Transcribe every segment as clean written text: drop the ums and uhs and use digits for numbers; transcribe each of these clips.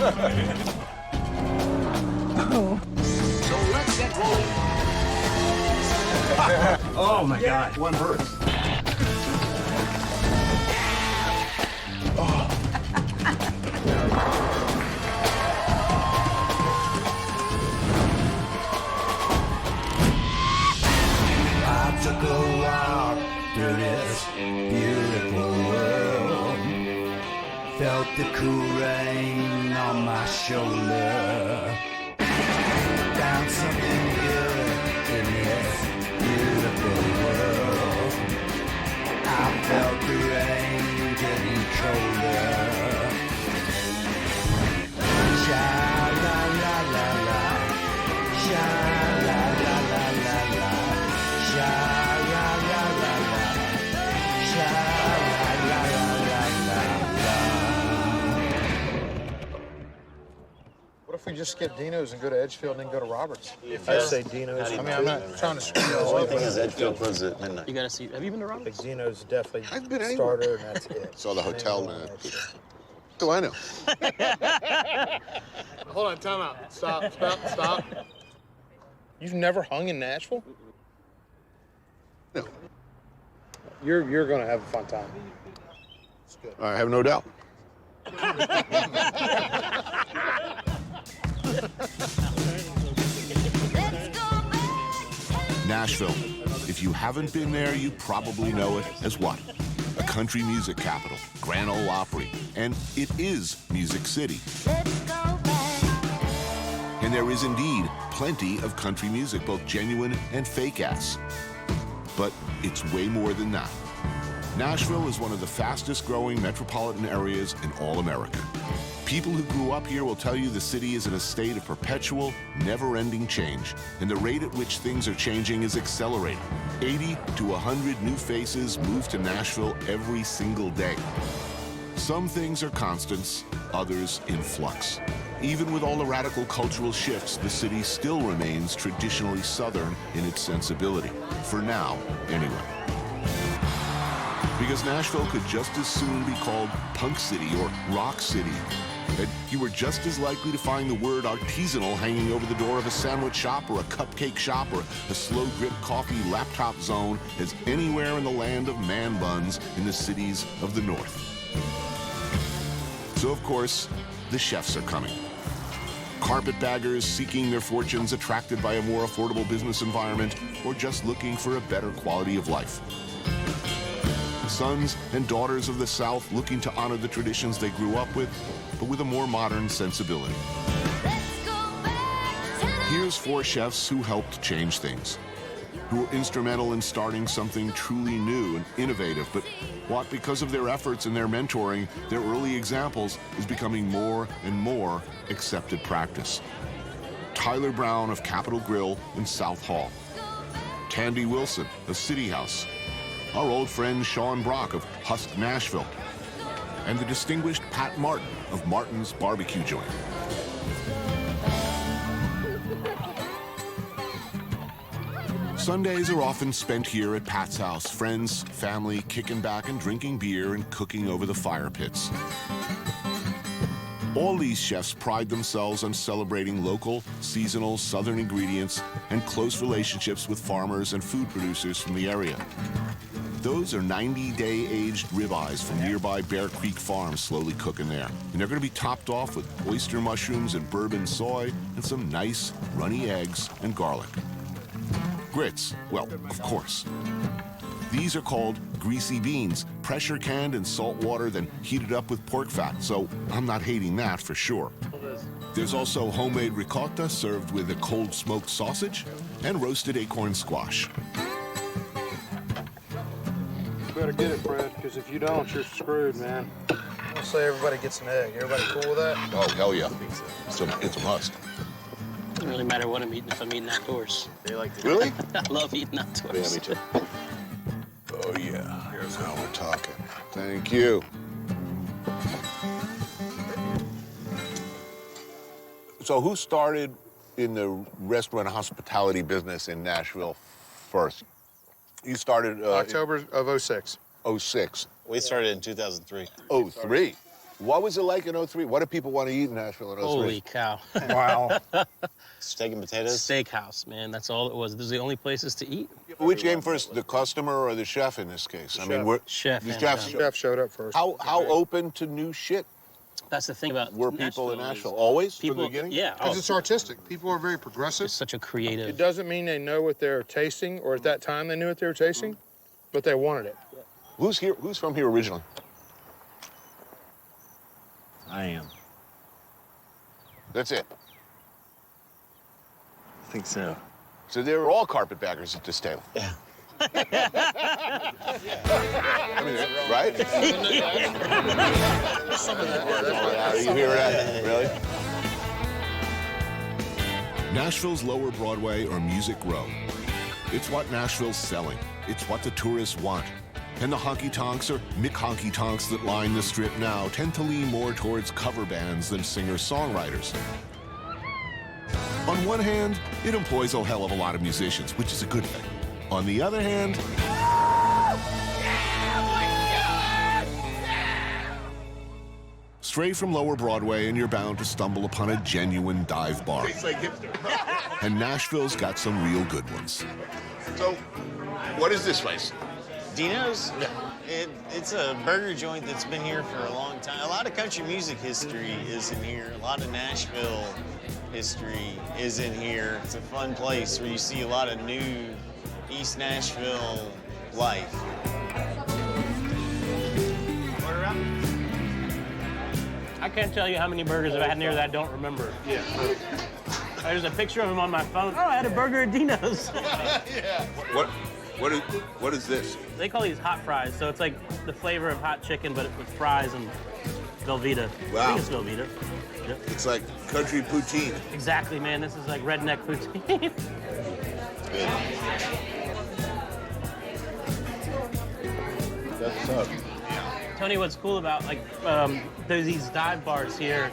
So let's get rolling. Oh my God. One hurts. I took a walk through this beautiful world. Felt the cool rain on my shoulder. Found something good in this beautiful world. I felt the rain getting colder. Sha-la-la-la-la, sha-la-la-la-la-la, sha-la-la-la-la, sha-la-la-la-la-la. What if we just skip Dino's and go to Edgefield and then go to Roberts? I say Dino's. I mean, I'm not trying to screw you The only all thing over. is Edgefield closes at midnight. You gotta see. Have you been to Roberts? Like Dino's definitely I've been anywhere. starter, and that's it. Saw the hotel Anything and else. what do I know? Hold on, time out. Stop. You've never hung in Nashville? No. You're gonna have a fun time. It's good. I have no doubt. Nashville. If you haven't been there, you probably know it as what? A country music capital, Grand Ole Opry, and it is Music City. And there is indeed plenty of country music, both genuine and fake-ass. But it's way more than that. Nashville is one of the fastest-growing metropolitan areas in all America. People who grew up here will tell you the city is in a state of perpetual, never-ending change, and the rate at which things are changing is accelerating. 80 to 100 new faces move to Nashville every single day. Some things are constants, others in flux. Even with all the radical cultural shifts, the city still remains traditionally Southern in its sensibility. For now, anyway. Because Nashville could just as soon be called Punk City or Rock City. And you were just as likely to find the word artisanal hanging over the door of a sandwich shop or a cupcake shop or a slow-drip coffee laptop zone as anywhere in the land of man buns in the cities of the North. So, of course, the chefs are coming. Carpetbaggers seeking their fortunes, attracted by a more affordable business environment, or just looking for a better quality of life. Sons and daughters of the South looking to honor the traditions they grew up with, but with a more modern sensibility. Here's 4 chefs who helped change things, who were instrumental in starting something truly new and innovative, but what, because of their efforts and their mentoring, their early examples, is becoming more and more accepted practice. Tyler Brown of Capitol Grill in South Hall. Tandy Wilson of City House. Our old friend Sean Brock of Husk Nashville. And the distinguished Pat Martin of Martin's Barbecue Joint. Sundays are often spent here at Pat's house, friends, family, kicking back and drinking beer and cooking over the fire pits. All these chefs pride themselves on celebrating local, seasonal, southern ingredients and close relationships with farmers and food producers from the area. Those are 90-day aged ribeyes from nearby Bear Creek Farm slowly cooking there. And they're going to be topped off with oyster mushrooms and bourbon soy and some nice runny eggs and garlic. Grits, well, of course. These are called greasy beans, pressure canned in salt water, then heated up with pork fat, so I'm not hating that for sure. There's also homemade ricotta served with a cold smoked sausage and roasted acorn squash. You better get it, Fred, because if you don't, you're screwed, man. I'll say everybody gets an egg. Everybody cool with that? Oh, hell yeah. It's a must. Doesn't really matter what I'm eating if I'm eating outdoors. They like to Really? I love eating outdoors. Yeah, me too. Oh, yeah. Here's how we're talking. Thank you. So who started in the restaurant hospitality business in Nashville first? You started... October of '06. '06. We started in 2003. '03. What was it like in '03? What do people want to eat in Nashville in '03? Holy cow. Wow. Steak and potatoes? Steakhouse, man. That's all it was. Those are the only places to eat. Which came first, the customer or the chef in this case? I mean, Chef the and chef. Chef showed up first. How open to new shit That's the thing about were people in is Nashville? Always from People, the beginning? yeah. Because it's artistic. People are very progressive. It's such a It creative. doesn't mean they know what they're tasting, or at that time they knew what they were tasting, but they wanted it. Who's here? Who's from here originally? I am. That's it. I think so. So they were all carpetbaggers at this table. Yeah. I mean, right? Some of that. You hear that? Really? Nashville's Lower Broadway or Music Row. It's what Nashville's selling. It's what the tourists want. And the honky-tonks or McHonky-tonks that line the strip now tend to lean more towards cover bands than singer-songwriters. On one hand, it employs a hell of a lot of musicians, which is a good thing. On the other hand, stray from Lower Broadway and you're bound to stumble upon a genuine dive bar. And Nashville's got some real good ones. So, what is this place? Dino's? It's a burger joint that's been here for a long time. A lot of country music history is in here. A lot of Nashville history is in here. It's a fun place where you see a lot of new East Nashville life. Order up. I can't tell you how many burgers I've had in here that I don't remember. Yeah. There's a picture of him on my phone. Oh, I had a burger at Dino's. Yeah. What is this? They call these hot fries, so it's like the flavor of hot chicken, but with fries and Velveeta. Wow. I think it's Velveeta. Yep. It's like country poutine. Exactly, man. This is like redneck poutine. That's up. Tony, what's cool about there's these dive bars here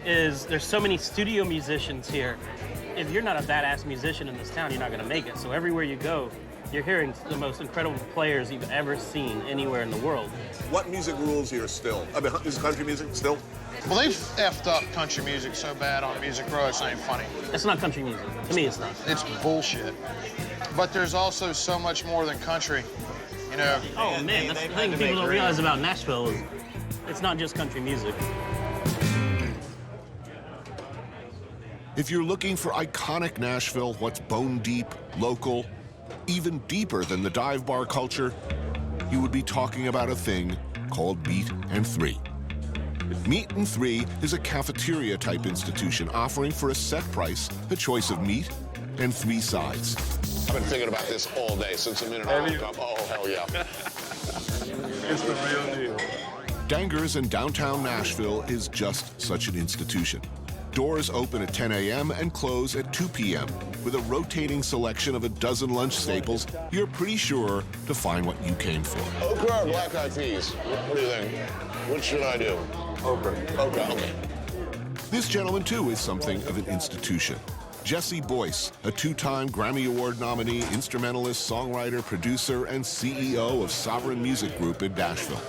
is there's so many studio musicians here. If you're not a badass musician in this town, you're not gonna make it. So everywhere you go, you're hearing the most incredible players you've ever seen anywhere in the world. What music rules here still? I mean, is country music still? Well, they've effed up country music so bad on Music Row, it's not even funny. It's not country music. To me, it's not. It's bullshit. But there's also so much more than country, you know. Oh, man, that's the thing people don't realize about Nashville is it's not just country music. If you're looking for iconic Nashville, what's bone deep, local, even deeper than the dive bar culture, you would be talking about a thing called Meat and Three. Meat and Three is a cafeteria-type institution offering for a set price a choice of meat and 3 sides. I've been thinking about this all day since the minute I woke up. Oh, hell yeah. It's the real deal. Danger's in downtown Nashville is just such an institution. Doors open at 10 a.m. and close at 2 p.m. With a rotating selection of a dozen lunch staples, you're pretty sure to find what you came for. Okra or black-eyed peas? What do you think? Which should I do? Okra. Okra, okay. This gentleman, too, is something of an institution. Jesse Boyce, a 2-time Grammy Award nominee, instrumentalist, songwriter, producer, and CEO of Sovereign Music Group in Nashville.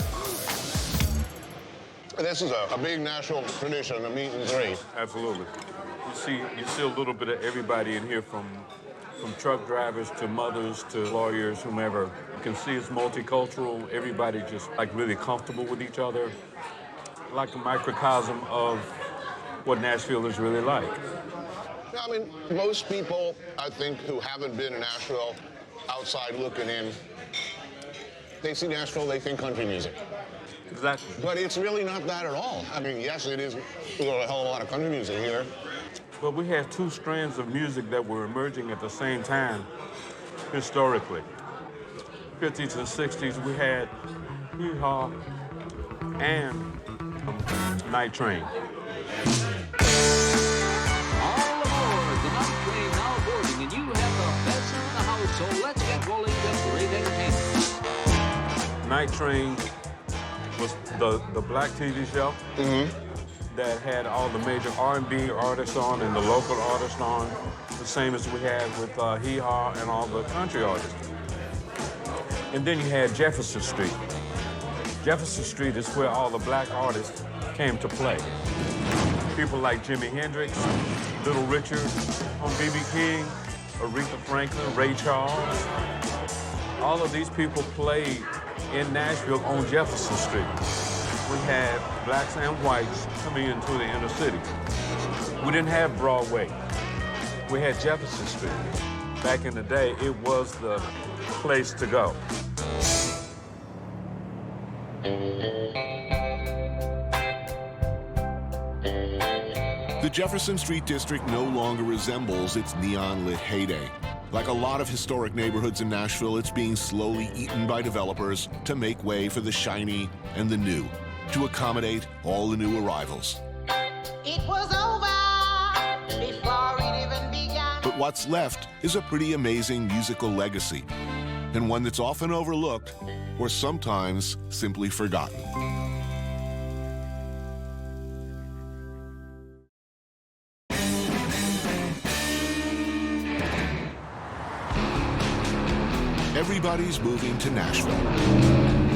This is a big national tradition, a Meat and Three. Absolutely. You see a little bit of everybody in here from truck drivers to mothers to lawyers, whomever. You can see it's multicultural. Everybody just like really comfortable with each other. Like a microcosm of what Nashville is really like. I mean, most people, I think, who haven't been in Nashville, outside looking in, they see Nashville, they think country music. Exactly. But it's really not that at all. I mean, yes, it is a hell of a lot of country music here. But we had 2 strands of music that were emerging at the same time, historically. 50s and 60s, we had hee-haw and Night Train. All aboard! The night train now boarding, and you have the best in the house, so let's get rolling with great entertainment. Night Train was the black TV show that had all the major R&B artists on and the local artists on, the same as we had with hee-haw and all the country artists. And then you had Jefferson Street. Jefferson Street is where all the black artists came to play. People like Jimi Hendrix, Little Richard, B.B. King, Aretha Franklin, Ray Charles. All of these people played in Nashville on Jefferson Street. We had blacks and whites coming into the inner city. We didn't have Broadway. We had Jefferson Street. Back in the day, it was the place to go. The Jefferson Street district no longer resembles its neon-lit heyday. Like a lot of historic neighborhoods in Nashville, it's being slowly eaten by developers to make way for the shiny and the new, to accommodate all the new arrivals. It was over before it even began. But what's left is a pretty amazing musical legacy, and one that's often overlooked or sometimes simply forgotten. Everybody's moving to Nashville.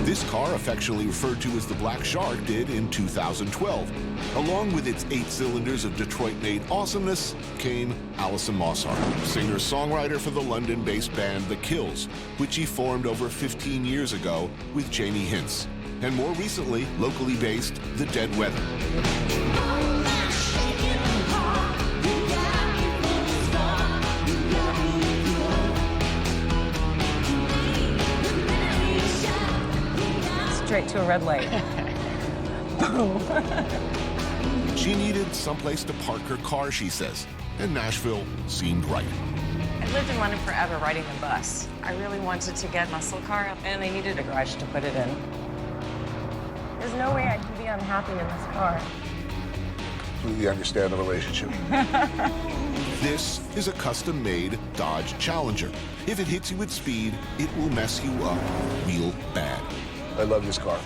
This car, affectionately referred to as the Black Shark, did in 2012. Along with its 8 cylinders of Detroit-made awesomeness came Alison Mosshart, singer-songwriter for the London-based band The Kills, which he formed over 15 years ago with Jamie Hintz, and more recently, locally based The Dead Weather. Straight to a red light. She needed someplace to park her car, she says, and Nashville seemed right. I lived in London forever riding the bus. I really wanted to get a muscle car, and I needed a garage to put it in. There's no way I can be unhappy in this car. Completely understand the relationship. This is a custom-made Dodge Challenger. If it hits you with speed, it will mess you up real bad. I love this car.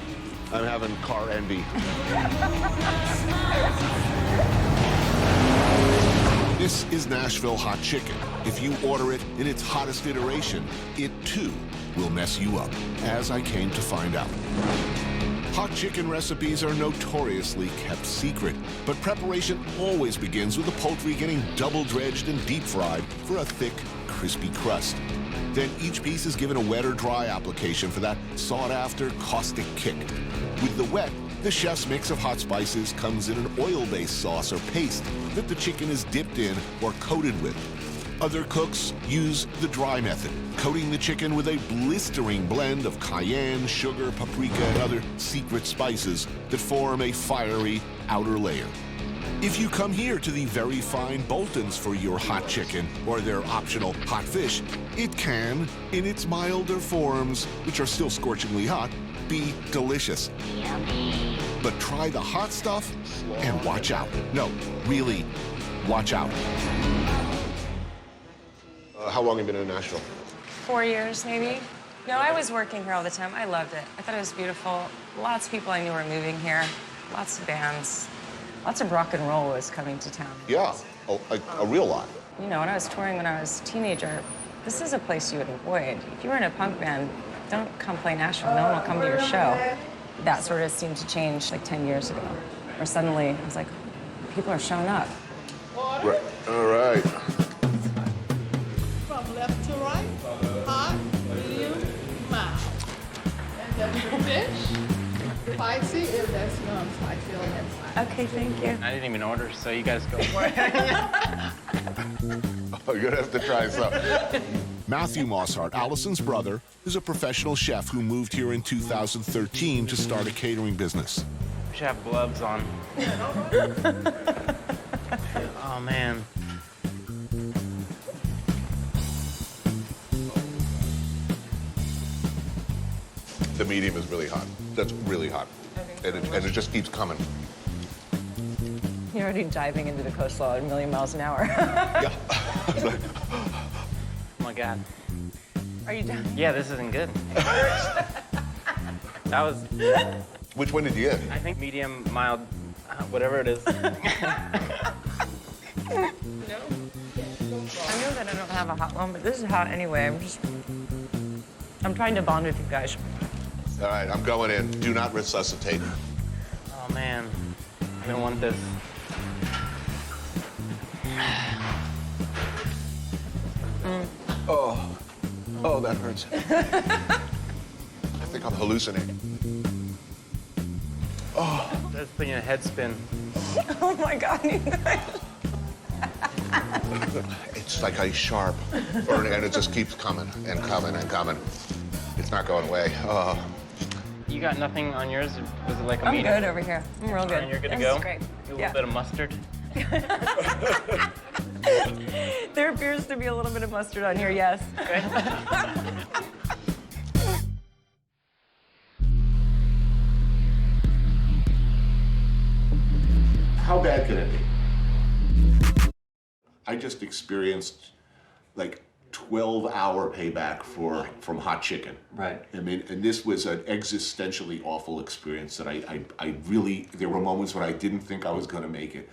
I'm having car envy. This is Nashville hot chicken. If you order it in its hottest iteration, it too will mess you up, as I came to find out. Hot chicken recipes are notoriously kept secret, but preparation always begins with the poultry getting double dredged and deep fried for a thick, crispy crust. Then each piece is given a wet or dry application for that sought-after caustic kick. With the wet, the chef's mix of hot spices comes in an oil-based sauce or paste that the chicken is dipped in or coated with. Other cooks use the dry method, coating the chicken with a blistering blend of cayenne, sugar, paprika, and other secret spices that form a fiery outer layer. If you come here to the very fine Boltons for your hot chicken or their optional hot fish, it can, in its milder forms, which are still scorchingly hot, be delicious. Yummy. But try the hot stuff and watch out. No, really, watch out. How long have you been in Nashville? 4 years, maybe. No, I was working here all the time. I loved it. I thought it was beautiful. Lots of people I knew were moving here. Lots of bands. Lots of rock and roll was coming to town. Yeah, a real lot. You know, when I was touring when I was a teenager, this is a place you would avoid. If you were in a punk band, don't come play Nashville. No one will come to your show. That sort of seemed to change like 10 years ago. Or suddenly, I was like, people are showing up. Right. All right. From left to right, hot, medium, mild. And then the fish, spicy, if that's non-spicy on that side. Okay, thank you. I didn't even order, so you guys go for it. Oh, you're gonna have to try some. Matthew Mosshart, Alison's brother, is a professional chef who moved here in 2013 to start a catering business. We should have gloves on. Oh, man. The medium is really hot. That's really hot. And it just keeps coming. You're already diving into the coleslaw at 1,000,000 miles an hour. Yeah. Oh, my God. Are you done? Yeah, this isn't good. That was, Which one did you get? I think, medium, mild, whatever it is. I know that I don't have a hot one, but this is hot anyway. I'm trying to bond with you guys. All right, I'm going in. Do not resuscitate. Oh, man. I don't want this. Oh, that hurts. I think I'm hallucinating. Oh. That's putting a head spin. Oh my God, you guys. It's like ice sharp, burning, and it just keeps coming and coming and coming. It's not going away. Oh. You got nothing on yours? Was it like a I'm medium? good over here. I'm real good. And you're good to This go? is great. A little bit of mustard? There appears to be a little bit of mustard on here, yes. Okay. How bad can it be? I just experienced like 12-hour payback from hot chicken. Right. I mean, and this was an existentially awful experience that I really, there were moments when I didn't think I was gonna make it.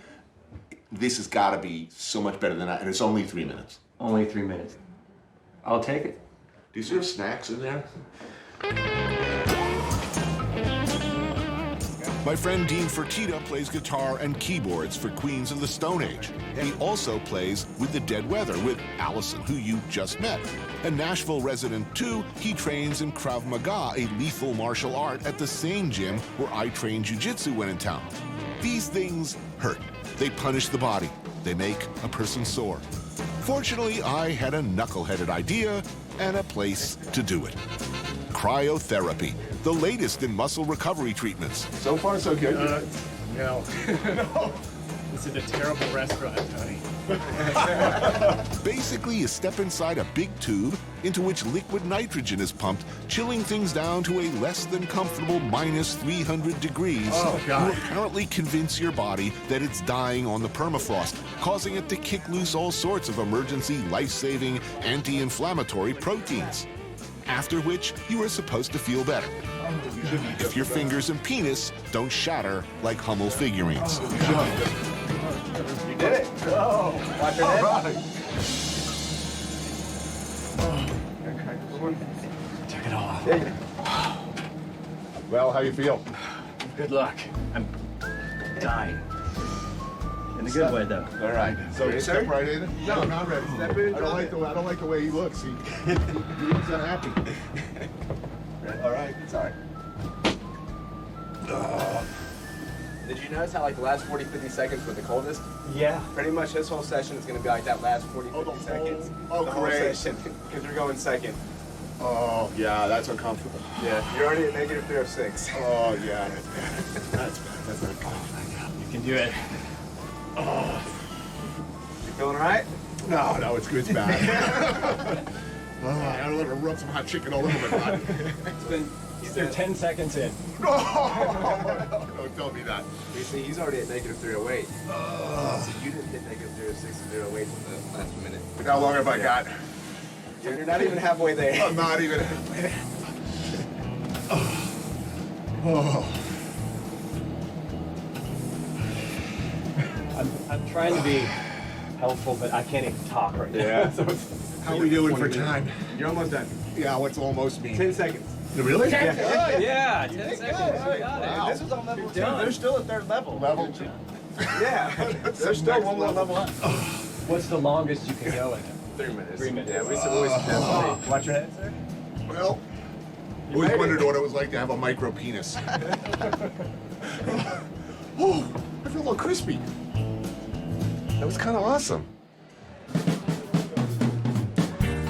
This has gotta be so much better than that, and it's only 3 minutes. Only 3 minutes. I'll take it. Do you serve snacks in there? My friend Dean Fertitta plays guitar and keyboards for Queens of the Stone Age. He also plays with the Dead Weather with Allison, who you just met. A Nashville resident too, he trains in Krav Maga, a lethal martial art, at the same gym where I trained jiu-jitsu when in town. These things hurt. They punish the body. They make a person sore. Fortunately, I had a knuckle-headed idea and a place to do it. Cryotherapy, the latest in muscle recovery treatments. So far, so good. No. No. This is a terrible restaurant, Tony. Basically, you step inside a big tube into which liquid nitrogen is pumped, chilling things down to a less than comfortable -300 degrees. Oh, God. You apparently convince your body that it's dying on the permafrost, causing it to kick loose all sorts of emergency, life-saving, anti-inflammatory proteins. After which, you are supposed to feel better. If your fingers and penis don't shatter like Hummel figurines. You did it. Oh, watch your head. Took it off. Well, how you feel? Good luck. I'm dying. In a good way, though. All right. So Ready, step sir? right in. No, I'm not ready. Step in, I don't like the way he looks. He looks unhappy. All right. Sorry. Did you notice how like the last 40, 50 seconds were the coldest? Yeah. Pretty much this whole session is going to be like that last 40, 50 seconds. Oh, the whole great. session, because you're going second. Oh, yeah, that's uncomfortable. Yeah, you're already at -306. Oh, yeah, that's bad. That's bad. That's not good. You can do it. Oh. You feeling all right? No, it's good. It's bad. I don't let her rub some hot chicken all over my body. They're 10 seconds in. No, don't tell me that. You see, he's already at -308. So you didn't hit -306 and 308 till the last minute. Look how long have I got? You're not even halfway there. I'm not even halfway there. Oh. I'm trying to be helpful, but I can't even talk right now. Yeah. So How are we doing for time? You're almost done. Yeah, what's almost mean? 10 seconds. Really? Yeah. Good, yeah. 10 seconds. Good. You got it. Wow. This was on level 2. done. There's still a third level. Level 2. Yeah. There's still one more level up. What's the longest you can go in it? 3 minutes. 3 minutes. Yeah, we always suggest watch your head, sir. Well, always wondered what it was like to have a micro penis. Oh, I feel a little crispy. That was kind of awesome.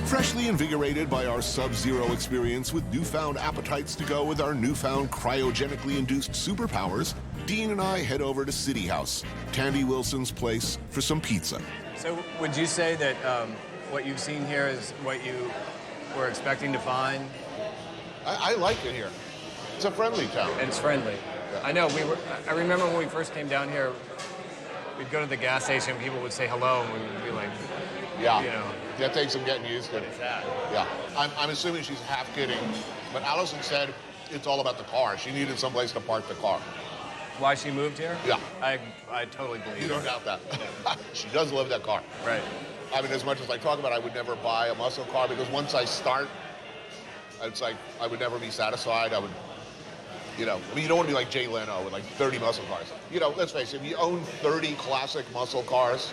Freshly invigorated by our sub-zero experience with newfound appetites to go with our newfound cryogenically induced superpowers, Dean and I head over to City House, Tandy Wilson's place, for some pizza. So would you say that what you've seen here is what you were expecting to find? I like it here. It's a friendly town. And it's friendly. I know, I remember when we first came down here, we'd go to the gas station, people would say hello, and we would be like, Yeah. you know. That takes some getting used to. What is that? Yeah. I'm assuming she's half kidding, but Allison said it's all about the car. She needed someplace to park the car. Why she moved here? Yeah. I totally believe You don't it. doubt that. She does love that car. Right. I mean, as much as I talk about it, I would never buy a muscle car because once I start, it's like I would never be satisfied. You know, I mean, you don't want to be like Jay Leno with like 30 muscle cars. You know, let's face it, if you own 30 classic muscle cars,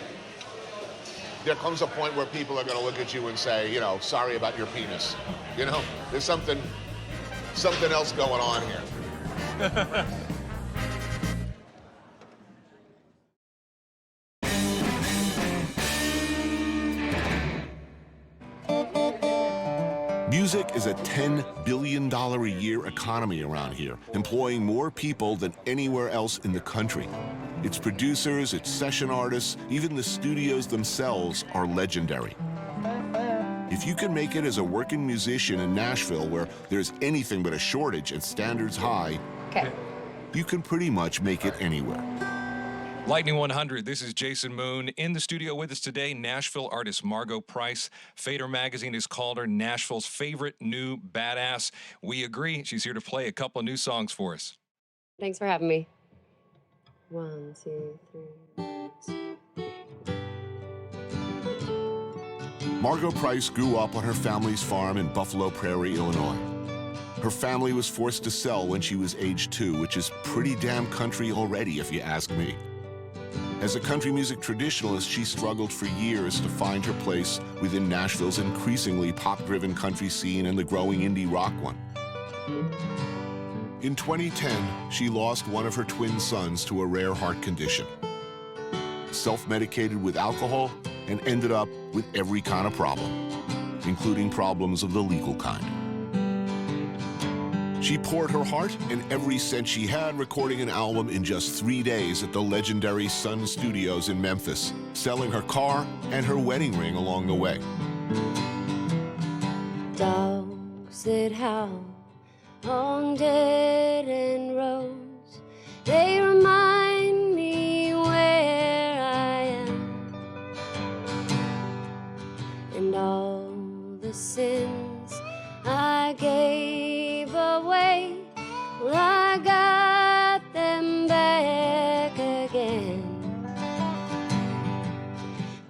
there comes a point where people are going to look at you and say, you know, sorry about your penis. You know, there's something else going on here. Music is a $10 billion a year economy around here, employing more people than anywhere else in the country. Its producers, its session artists, even the studios themselves are legendary. If you can make it as a working musician in Nashville, where there's anything but a shortage and standards high, you can pretty much make it anywhere. Lightning 100, this is Jason Moon. In the studio with us today, Nashville artist Margot Price. Fader magazine has called her Nashville's favorite new badass. We agree. She's here to play a couple of new songs for us. Thanks for having me. 1, 2, 3. Margot Price grew up on her family's farm in Buffalo Prairie, Illinois. Her family was forced to sell when she was age 2, which is pretty damn country already, if you ask me. As a country music traditionalist, she struggled for years to find her place within Nashville's increasingly pop-driven country scene and the growing indie rock one. In 2010, she lost one of her twin sons to a rare heart condition, self-medicated with alcohol, and ended up with every kind of problem, including problems of the legal kind. She poured her heart and every cent she had recording an album in just 3 days at the legendary Sun Studios in Memphis, selling her car and her wedding ring along the way. Dogs that howl on dead-end roads, they remind me where I am, and all the sins I gave away, well, I got them back again.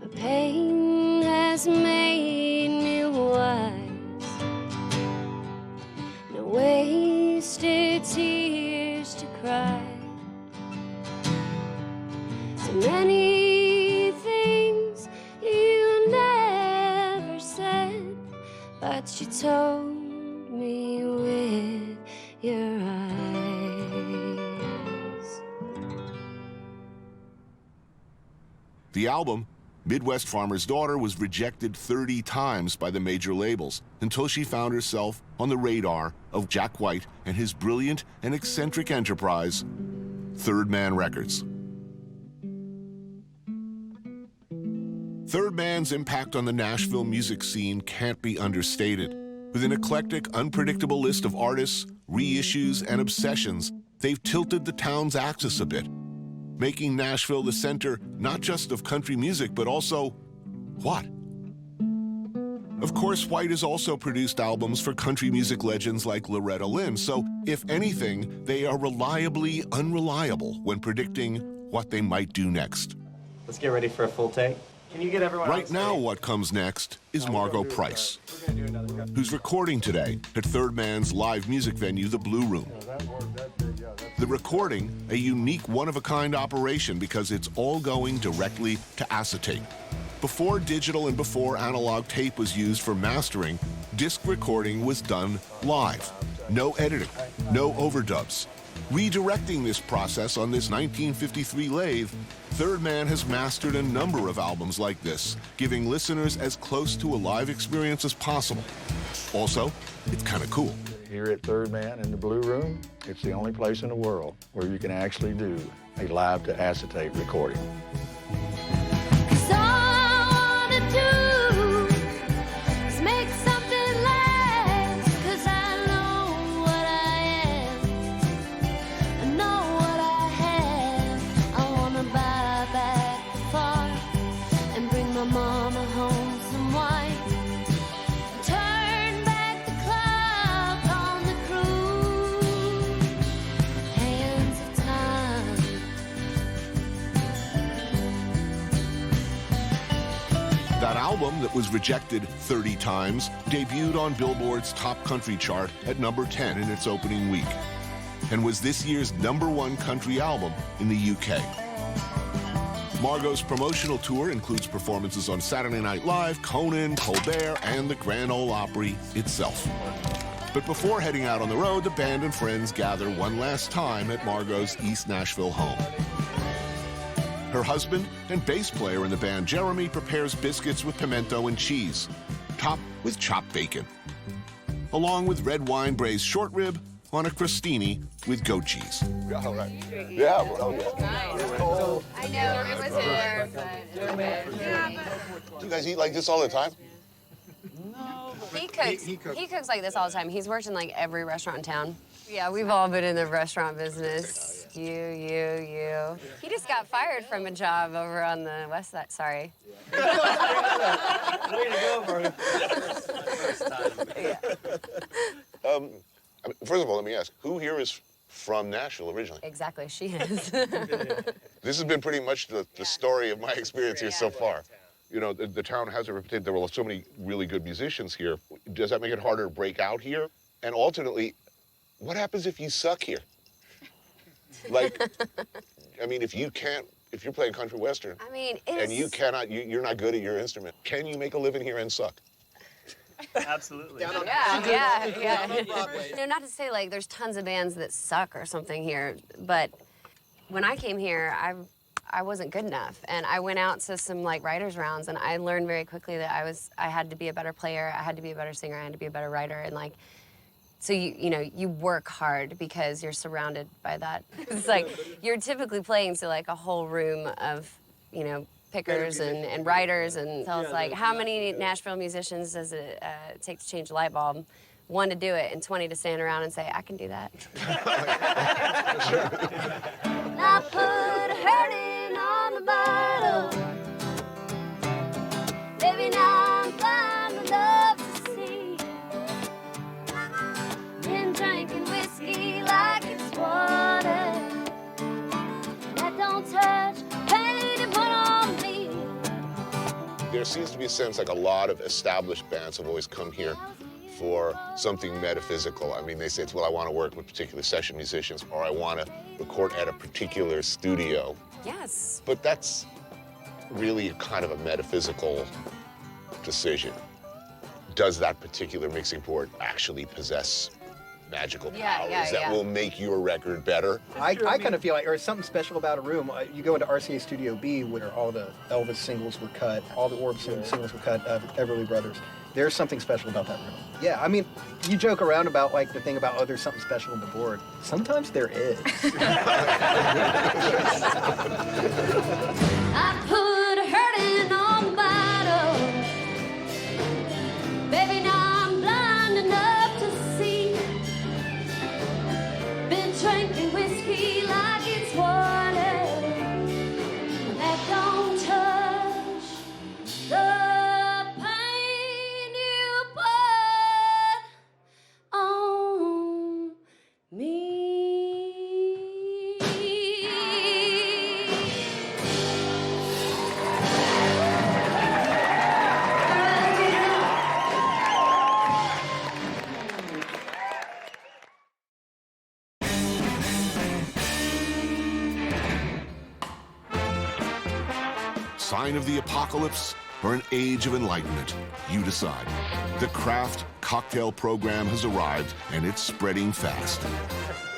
The pain has made me wise, no wasted tears to cry. So many things you never said, but you told me with your eyes. The album, Midwest Farmer's Daughter, was rejected 30 times by the major labels until she found herself on the radar of Jack White and his brilliant and eccentric enterprise, Third Man Records. Third Man's impact on the Nashville music scene can't be understated. With an eclectic, unpredictable list of artists, reissues, and obsessions, they've tilted the town's axis a bit, making Nashville the center not just of country music, but also what? Of course, White has also produced albums for country music legends like Loretta Lynn, so if anything, they are reliably unreliable when predicting what they might do next. Let's get ready for a full take. Can you get everyone Right now, what comes next is Margot Price, who's recording today at Third Man's live music venue, the Blue Room. The recording, a unique one-of-a-kind operation because it's all going directly to acetate. Before digital and before analog tape was used for mastering, disc recording was done live. No editing, no overdubs. Redirecting this process on this 1953 lathe, Third Man has mastered a number of albums like this, giving listeners as close to a live experience as possible. Also, it's kind of cool. Here at Third Man in the Blue Room, it's the only place in the world where you can actually do a live to acetate recording. That album that was rejected 30 times debuted on Billboard's Top Country chart at number 10 in its opening week. and was this year's #1 country album in the UK. Margot's promotional tour includes performances on Saturday Night Live, Conan, Colbert, and the Grand Ole Opry itself. But before heading out on the road, the band and friends gather one last time at Margot's East Nashville home. Her husband and bass player in the band, Jeremy, prepares biscuits with pimento and cheese, topped with chopped bacon, along with red wine braised short rib on a crostini with goat cheese. All right. Yeah, well, I know, it was warm, but... You guys eat like this all the time? He cooks. He cooks like this all the time. He's worked in like every restaurant in town. Yeah, we've all been in the restaurant business. You. He just got fired from a job over on the west side. Sorry. Way to go, bro. Yeah. First of all, let me ask, who here is from Nashville originally? Exactly, she is. This has been pretty much the story of my experience here so far. You know, the town has a reputation. There were so many really good musicians here. Does that make it harder to break out here? And alternately, what happens if you suck here? Like, I mean, if you're playing country western, I mean, and you're not good at your instrument, can you make a living here and suck? Absolutely. Yeah. No, not to say like there's tons of bands that suck or something here, but when I came here, I wasn't good enough, and I went out to some like writers rounds, and I learned very quickly that I had to be a better player, I had to be a better singer, I had to be a better writer, and like, so you work hard because you're surrounded by that. It's like you're typically playing to like a whole room of pickers and writers, and so it's like, how many Nashville musicians does it take to change a light bulb? 1 to do it, and 20 to stand around and say, I can do that. I put hurting on the bottle. Baby, now I'm blind enough to see. Been drinking whiskey like it's water. That don't touch, pain to put on me. There seems to be a sense like a lot of established bands have always come here for something metaphysical. I mean, they say it's, well, I want to work with particular session musicians, or I want to record at a particular studio. Yes. But that's really kind of a metaphysical decision. Does that particular mixing board actually possess magical powers that will make your record better? I kind of feel like there's something special about a room. You go into RCA Studio B where all the Elvis singles were cut, all the Orb singles were cut, Everly Brothers. There's something special about that room. Yeah, I mean, you joke around about like the thing about, oh, there's something special on the board. Sometimes there is. I put hurting on the bottle. Baby, now I'm blind enough to see. Been drinking whiskey like it's water. That don't touch the Sign of the apocalypse or an age of enlightenment? You decide. The craft cocktail program has arrived, and it's spreading fast.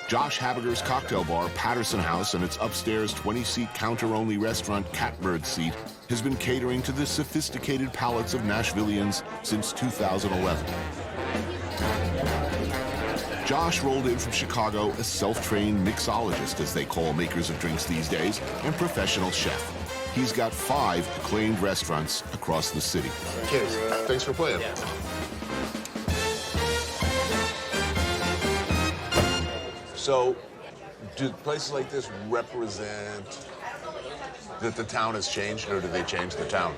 Josh Habiger's cocktail bar, Patterson House, and its upstairs 20-seat counter-only restaurant, Catbird Seat, has been catering to the sophisticated palates of Nashvillians since 2011. Josh rolled in from Chicago, a self-trained mixologist, as they call makers of drinks these days, and professional chef. He's got 5 acclaimed restaurants across the city. Cheers. Thanks for playing. Yeah. So, do places like this represent that the town has changed, or do they change the town?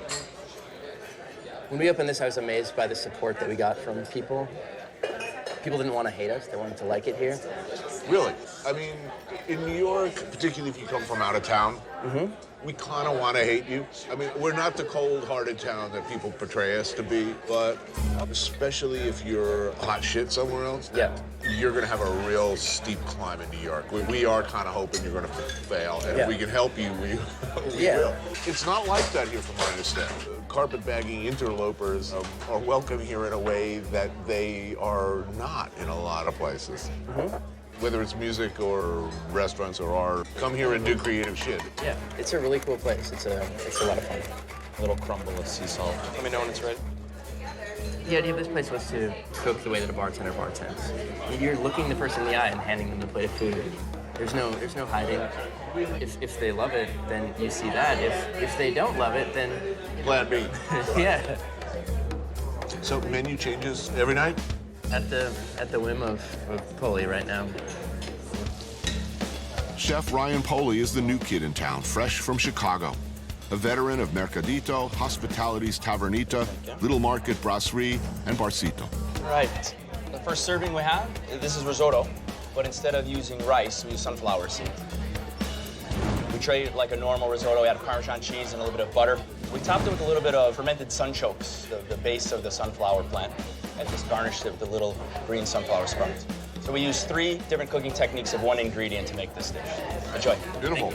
When we opened this, I was amazed by the support that we got from people. People didn't want to hate us, they wanted to like it here. Really? I mean, in New York, particularly if you come from out of town, we kind of want to hate you. I mean, we're not the cold-hearted town that people portray us to be, but especially if you're hot shit somewhere else, you're going to have a real steep climb in New York. We are kind of hoping you're going to fail, and if we can help you, we will. It's not like that here, from what I understand. Carpetbagging interlopers are welcome here in a way that they are not in a lot of places. Whether it's music or restaurants or art, come here and do creative shit. Yeah, it's a really cool place. It's a lot of fun. A little crumble of sea salt. Let me know when it's ready. The idea of this place was to cook the way that a bartender bartends. You're looking the person in the eye and handing them the plate of food. There's no hiding. If they love it, then you see that. If they don't love it, then Plan B. Yeah. So menu changes every night? At the whim of Polly right now. Chef Ryan Poley is the new kid in town, fresh from Chicago. A veteran of Mercadito, Hospitality's Tavernita, Little Market Brasserie, and Barcito. All right. The first serving we have, this is risotto, but instead of using rice, we use sunflower seed. We treat it like a normal risotto. We add Parmesan cheese and a little bit of butter. We topped it with a little bit of fermented sunchokes, the base of the sunflower plant, and just garnished it with the little green sunflower sprouts. So we use 3 different cooking techniques of 1 ingredient to make this dish. Enjoy. Beautiful.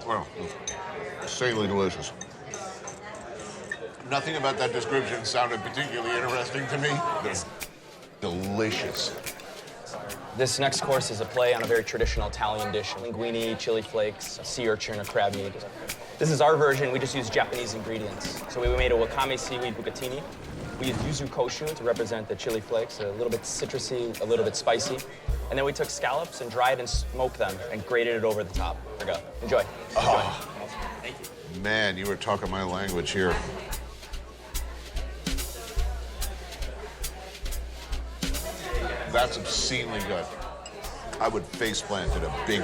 Well, insanely delicious. Nothing about that description sounded particularly interesting to me. They're delicious. This next course is a play on a very traditional Italian dish, linguine, chili flakes, sea urchin, or crab meat. This is our version. We just use Japanese ingredients. So we made a wakame seaweed bucatini. We used yuzu koshu to represent the chili flakes, a little bit citrusy, a little bit spicy. And then we took scallops and dried and smoked them and grated it over the top. Here we go. Enjoy. Oh. Thank you. Man, you were talking my language here. That's obscenely good. I would faceplant at a big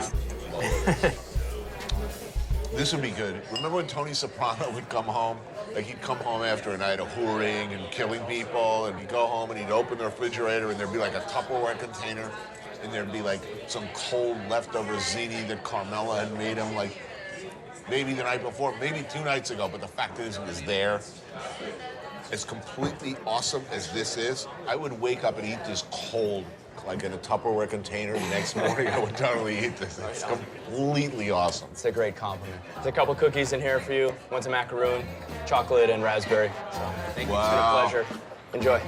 This would be good. Remember when Tony Soprano would come home? Like, he'd come home after a night of whoring and killing people, and he'd go home and he'd open the refrigerator and there'd be like a Tupperware container, and there'd be like some cold leftover ziti that Carmela had made him, like maybe the night before, maybe 2 nights ago, but the fact is it was there. As completely awesome as this is, I would wake up and eat this cold, like in a Tupperware container the next morning. I would totally eat this. It's completely awesome. It's a great compliment. There's a couple cookies in here for you. One's a macaroon, chocolate, and raspberry. So thank you. Wow. It's been a pleasure. Enjoy.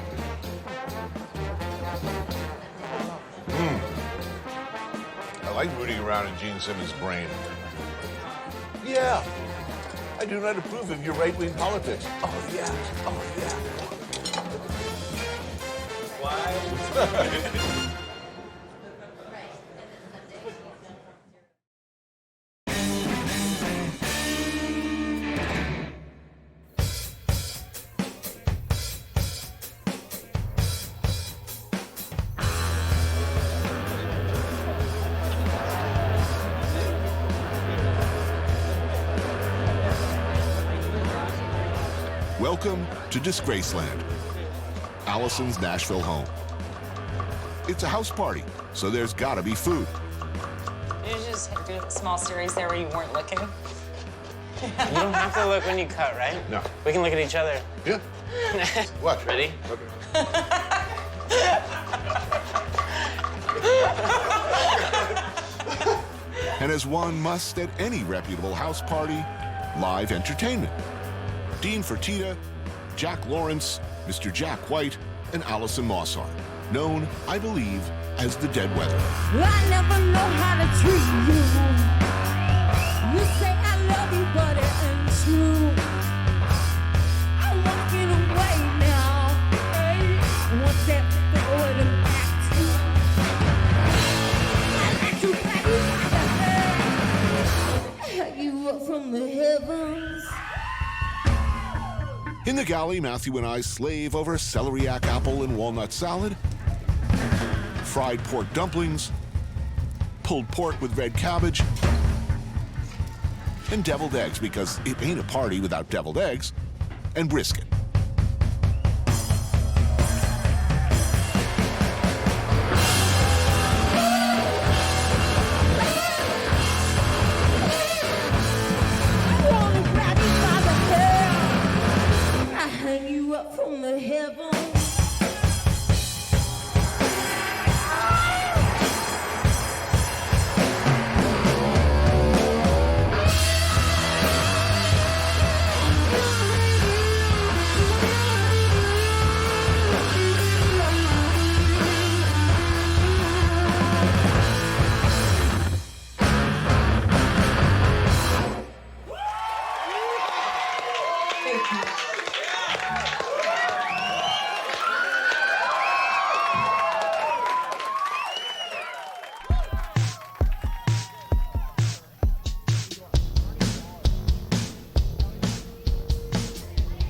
I like rooting around in Gene Simmons' brain. Yeah, I do not approve of your right-wing politics. Oh, yeah. Oh, yeah. Why? Welcome to Disgraceland, Allison's Nashville home. It's a house party, so there's gotta be food. You just do a small series there where you weren't looking. You don't have to look when you cut, right? No. We can look at each other. Yeah. What? Ready? Okay. And as one must at any reputable house party, live entertainment. Dean Fertitta, Jack Lawrence, Mr. Jack White, and Allison Mossart, known, I believe, as the Dead Weather. I never know how to treat you. You say I love you, but it ain't true. I'm walking away now. Hey, what's that forward and back to? I let you back in my head. You up from the heavens. In the galley, Matthew and I slave over celeriac apple and walnut salad, fried pork dumplings, pulled pork with red cabbage, and deviled eggs, because it ain't a party without deviled eggs, and brisket. heaven.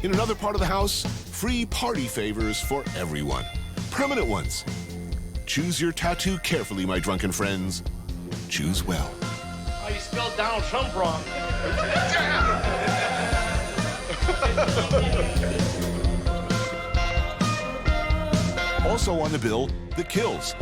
In another part of the house, free party favors for everyone. Permanent ones. Choose your tattoo carefully, my drunken friends. Choose well. Oh, you spelled Donald Trump wrong. Also on the bill, the kills.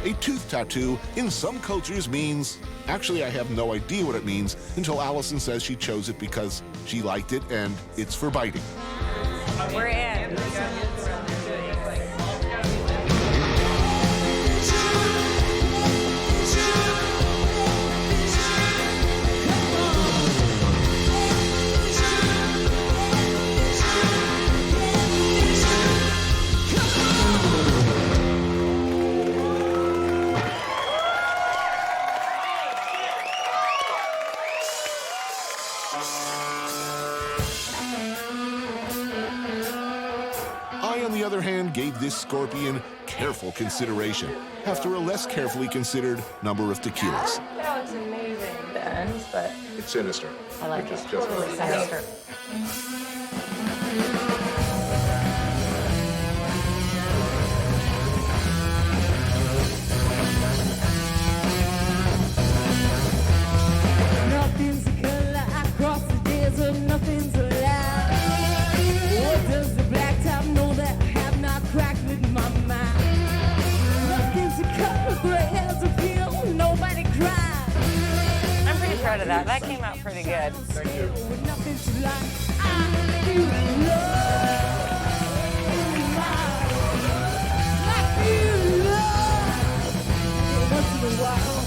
A tooth tattoo in some cultures means, actually I have no idea what it means until Allison says she chose it because she liked it and it's for biting. We're in. I, on the other hand, gave this scorpion careful consideration after a less carefully considered number of tequilas. That looks amazing, the ends, but It's sinister. I like which it. is just Totally sinister. Nothing's a color across the desert, nothing's alive. What does the blacktop know that I have not cracked with my mind? Nothing's a color, gray hairs a feel, nobody cries. I'm pretty proud of that. That came out pretty good. With nothing to like, I feel love. I feel love. Once in a while.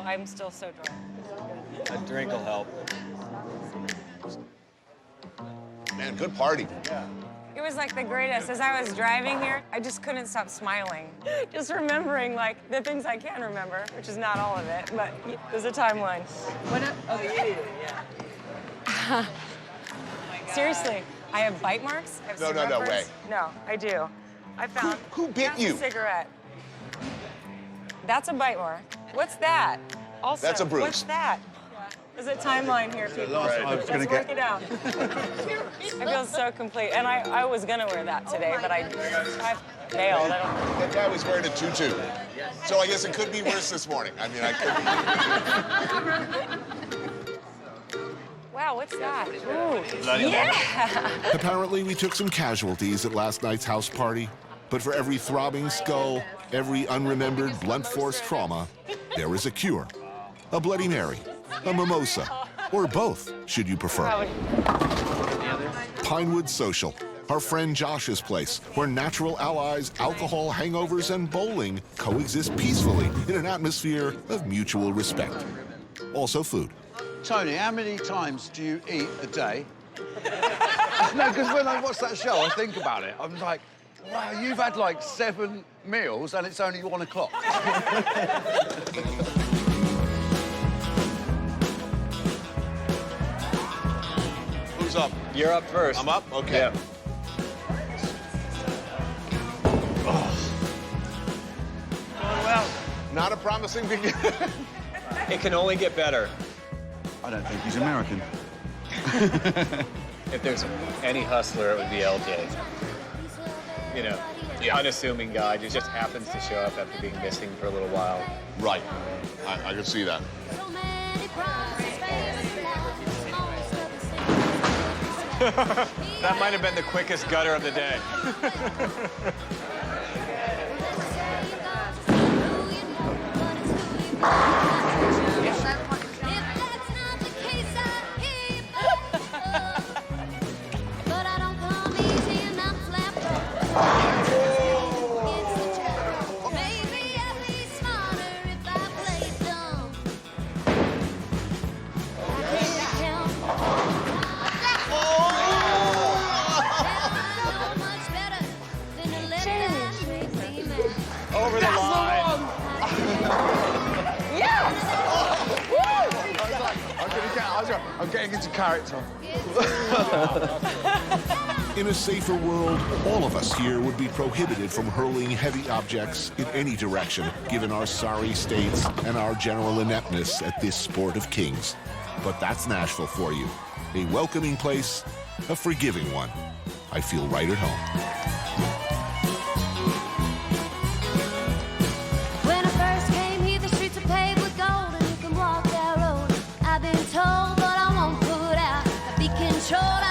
I'm still so drunk. A drink will help. Man, good party. It was like the greatest. As I was driving here, I just couldn't stop smiling. Just remembering like the things I can remember, which is not all of it, but there's a timeline. Seriously, I have bite marks. I have No cigarette burns. way. No, I do. I found. Who bit that's you? A cigarette. That's a bite mark. What's that? Also, That's a bruise. What's that? There's a timeline here, people. Let's work it out. I feel so complete. And I was going to wear that today, but I failed. That guy was wearing a tutu. So I guess it could be worse this morning. I mean, I could. Wow, what's that? Ooh, yeah! Apparently, we took some casualties at last night's house party. But for every throbbing skull, every unremembered blunt force trauma, there is a cure. A Bloody Mary, a mimosa, or both, should you prefer. Pinewood Social, our friend Josh's place, where natural allies, alcohol, hangovers, and bowling coexist peacefully in an atmosphere of mutual respect. Also food. Tony, how many times do you eat a day? No, because when I watch that show, I think about it. I'm like, wow, you've had like 7 meals and it's only 1 o'clock. Who's up? You're up first. I'm up? Okay. Yeah. Well, not a promising beginning. It can only get better. I don't think he's American. If there's any hustler, it would be LJ. You know, unassuming guy who just happens to show up after being missing for a little while. Right. I can see that. That might have been the quickest gutter of the day. Over the line. Yes! I'm getting into character. In a safer world, all of us here would be prohibited from hurling heavy objects in any direction, given our sorry states and our general ineptness at this sport of kings. But that's Nashville for you. A welcoming place, a forgiving one. I feel right at home. When I first came here, the streets are paved with gold, and you can walk that road. I've been told, but I won't put out. Be controlled.